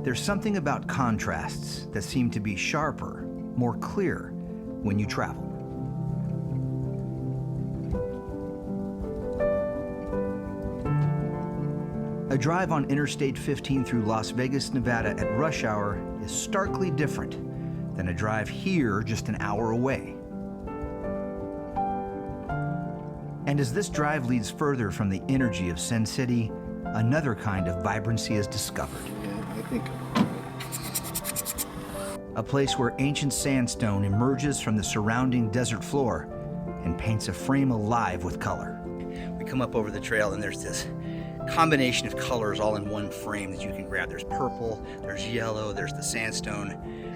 There's something about contrasts that seem to be sharper, more clear when you travel. A drive on Interstate 15 through Las Vegas, Nevada at rush hour is starkly different than a drive here just an hour away. And as this drive leads further from the energy of Sin City, another kind of vibrancy is discovered. Yeah, I think. A place where ancient sandstone emerges from the surrounding desert floor and paints a frame alive with color. We come up over the trail and there's this combination of colors all in one frame that you can grab. There's purple, there's yellow, there's the sandstone,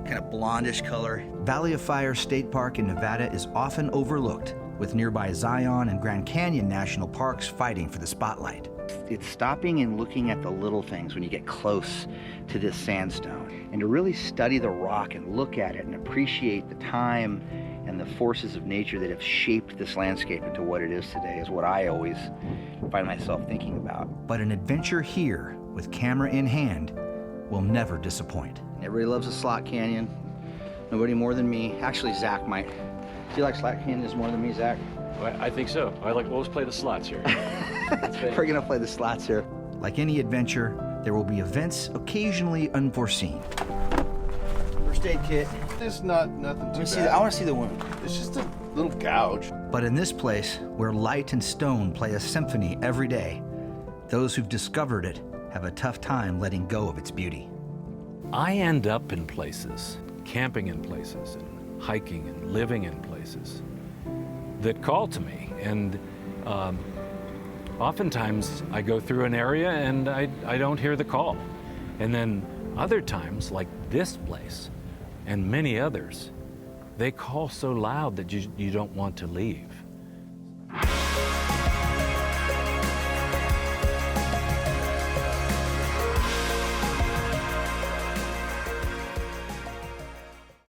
kind of blondish color. Valley of Fire State Park in Nevada is often overlooked, with nearby Zion and Grand Canyon National Parks fighting for the spotlight. It's stopping and looking at the little things when you get close to this sandstone, and to really study the rock and look at it and appreciate the time and the forces of nature that have shaped this landscape into what it is today is what I always find myself thinking about. But an adventure here, with camera in hand, will never disappoint. Everybody loves a slot canyon. Nobody more than me. Actually, Zach might. Do you like slot canyons more than me, Zach? I think so. I like always play the slots here. We're gonna play the slots here. Like any adventure, there will be events occasionally unforeseen. First aid kit. It's nothing too bad. I want to see the wound. It's just a little gouge. But in this place, where light and stone play a symphony every day, those who've discovered it have a tough time letting go of its beauty. I end up in places, camping in places, and hiking and living in places that call to me. And oftentimes I go through an area and I don't hear the call. And then other times, like this place and many others, they call so loud that you don't want to leave.